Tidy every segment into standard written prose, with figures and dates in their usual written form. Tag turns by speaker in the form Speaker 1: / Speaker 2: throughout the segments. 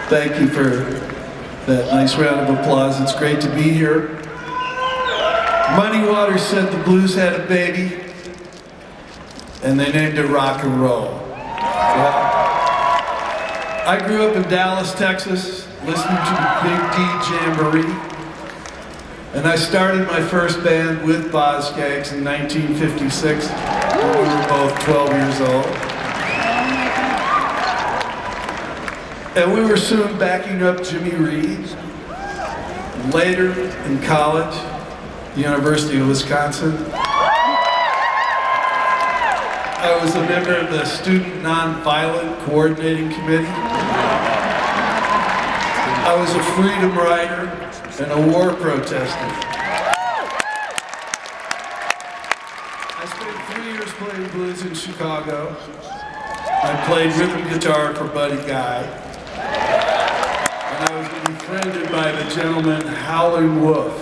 Speaker 1: Thank you for that nice round of applause. It's great to be here. Muddy Waters said the blues had a baby, and they named it rock and roll. Well, I grew up in Dallas, Texas, listening to the Big D Jamboree, and I started my first band with Scaggs in 1956, when we were both 12 years old. And we were soon backing up Jimmy Reed. Later in college, the University of Wisconsin, I was a member of the Student Nonviolent Coordinating Committee. I was a freedom rider and a war protester. I spent 3 years playing blues in Chicago. I played rhythm guitar for Buddy Guy. And I was befriended by the gentleman Howlin' Wolf.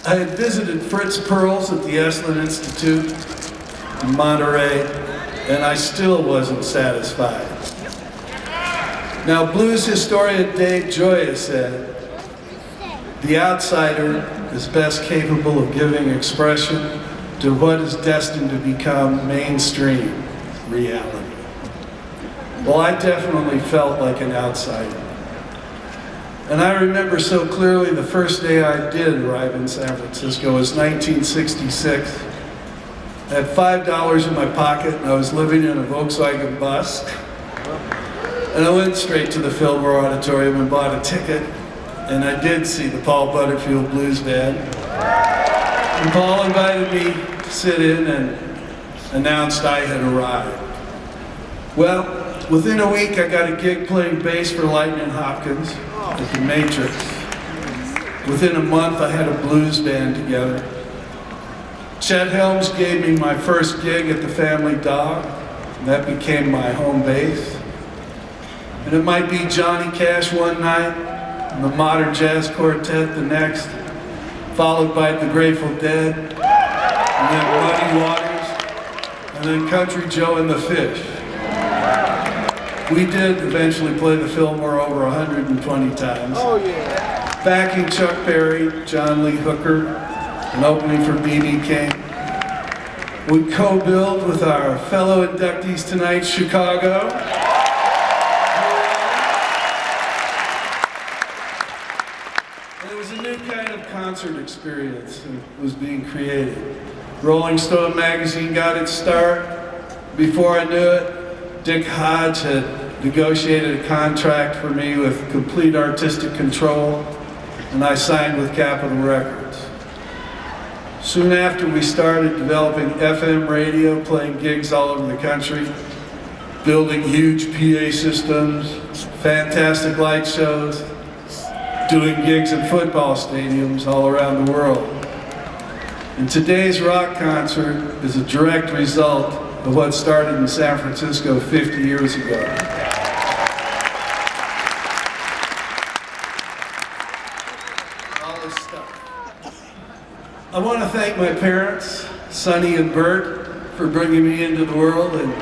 Speaker 1: I had visited Fritz Perls at the Esalen Institute in Monterey, and I still wasn't satisfied. Now, blues historian Dave Joya said, "The outsider is best capable of giving expression to what is destined to become mainstream reality." Well, I definitely felt like an outsider. And I remember so clearly the first day I did arrive in San Francisco was 1966. I had $5 in my pocket and I was living in a Volkswagen bus. And I went straight to the Fillmore Auditorium and bought a ticket. And I did see the Paul Butterfield Blues Band. And Paul invited me to sit in and announced I had arrived. Well, within a week I got a gig playing bass for Lightnin' Hopkins at the Matrix. Within a month I had a blues band together. Chet Helms gave me my first gig at the Family Dog, and that became my home base. And it might be Johnny Cash one night, and the Modern Jazz Quartet the next, followed by the Grateful Dead, and then Muddy Waters, and then Country Joe and the Fish. We did eventually play the Fillmore over 120 times.
Speaker 2: Oh yeah.
Speaker 1: Backing Chuck Berry, John Lee Hooker, and opening for B.B. King. We co-billed with our fellow inductees tonight, Chicago. And it was a new kind of concert experience that was being created. Rolling Stone magazine got its start. Before I knew it, Dick Hodge had negotiated a contract for me with complete artistic control, and I signed with Capitol Records. Soon after, we started developing FM radio, playing gigs all over the country, building huge PA systems, fantastic light shows, doing gigs at football stadiums all around the world. And today's rock concert is a direct result of what started in San Francisco 50 years ago. All this stuff. I want to thank my parents, Sonny and Bert, for bringing me into the world and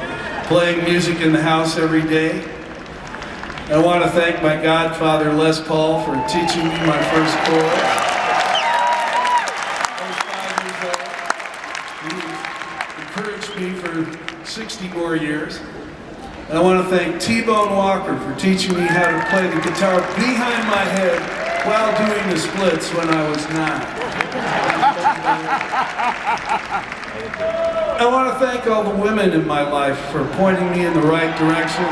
Speaker 1: playing music in the house every day. I want to thank my godfather, Les Paul, for teaching me my first chords. I was 5 years old. He encouraged me for 60 more years. And I want to thank T-Bone Walker for teaching me how to play the guitar behind my head while doing the splits when I was 9. I want to thank all the women in my life for pointing me in the right direction,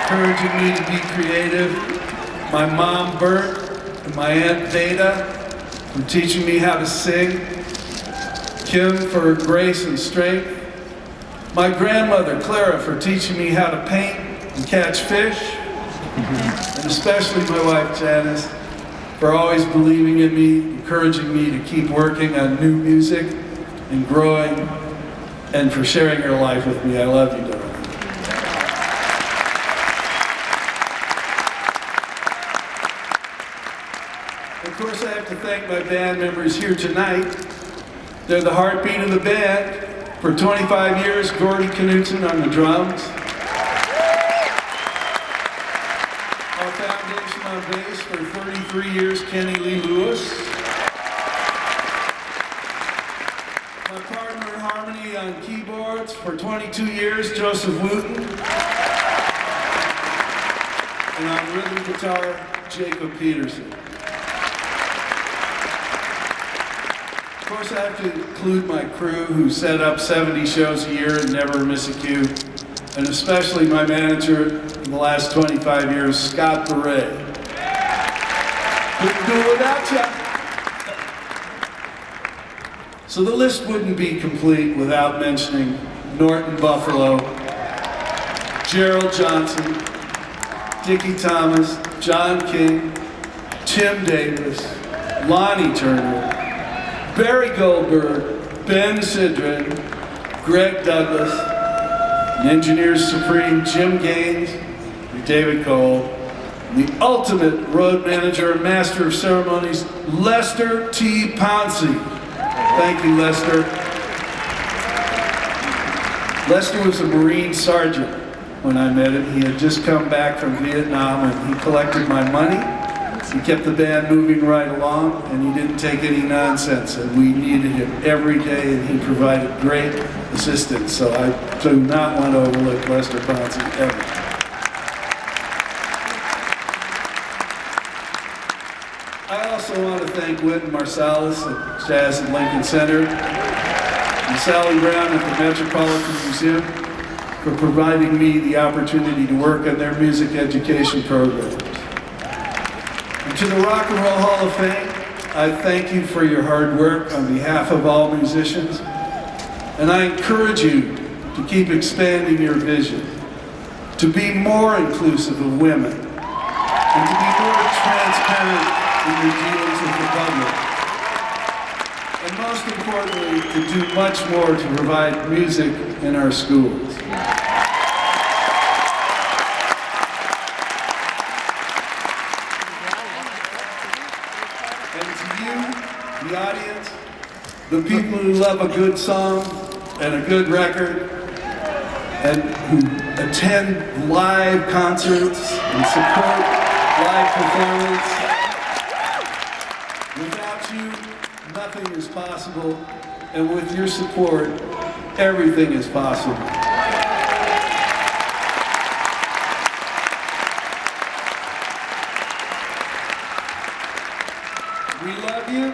Speaker 1: encouraging me to be creative. My mom, Bert, and my aunt, Veda, for teaching me how to sing. Kim for her grace and strength. My grandmother, Clara, for teaching me how to paint and catch fish. And especially my wife, Janice, for always believing in me, encouraging me to keep working on new music and growing, and for sharing her life with me. I love you, darling. Of course, I have to thank my band members here tonight. They're the heartbeat of the band. For 25 years, Gordy Knutson on the drums. Our foundation on bass for 33 years, Kenny Lee Lewis. My partner in harmony on keyboards for 22 years, Joseph Wooten. And on rhythm guitar, Jacob Peterson. Of course, I have to include my crew who set up 70 shows a year and never miss a cue, and especially my manager in the last 25 years, Scott Beret. Couldn't do it without you. So the list wouldn't be complete without mentioning Norton Buffalo, Gerald Johnson, Dickie Thomas, John King, Tim Davis, Lonnie Turner, Barry Goldberg, Ben Sidran, Greg Douglas, and Engineers Supreme Jim Gaines, and David Cole, and the ultimate road manager and master of ceremonies, Lester T. Pouncey. Thank you, Lester. Lester was a Marine sergeant when I met him. He had just come back from Vietnam and he collected my money. He kept the band moving right along and he didn't take any nonsense, and we needed him every day and he provided great assistance. So I do not want to overlook Lester Pouncey ever. I also want to thank Wynton Marsalis at Jazz at Lincoln Center and Sally Brown at the Metropolitan Museum for providing me the opportunity to work on their music education programs. And to the Rock and Roll Hall of Fame, I thank you for your hard work on behalf of all musicians, and I encourage you to keep expanding your vision, to be more inclusive of women, and to be more transparent in your dealings with the public. And most importantly, to do much more to provide music in our schools. And to you, the audience, the people who love a good song and a good record, and who attend live concerts and support live performance, without you, nothing is possible, and with your support, everything is possible. We love you.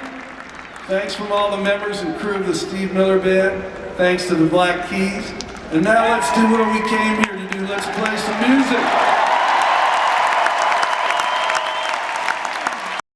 Speaker 1: Thanks from all the members and crew of the Steve Miller Band. Thanks to the Black Keys. And now let's do what we came here to do. Let's play some music.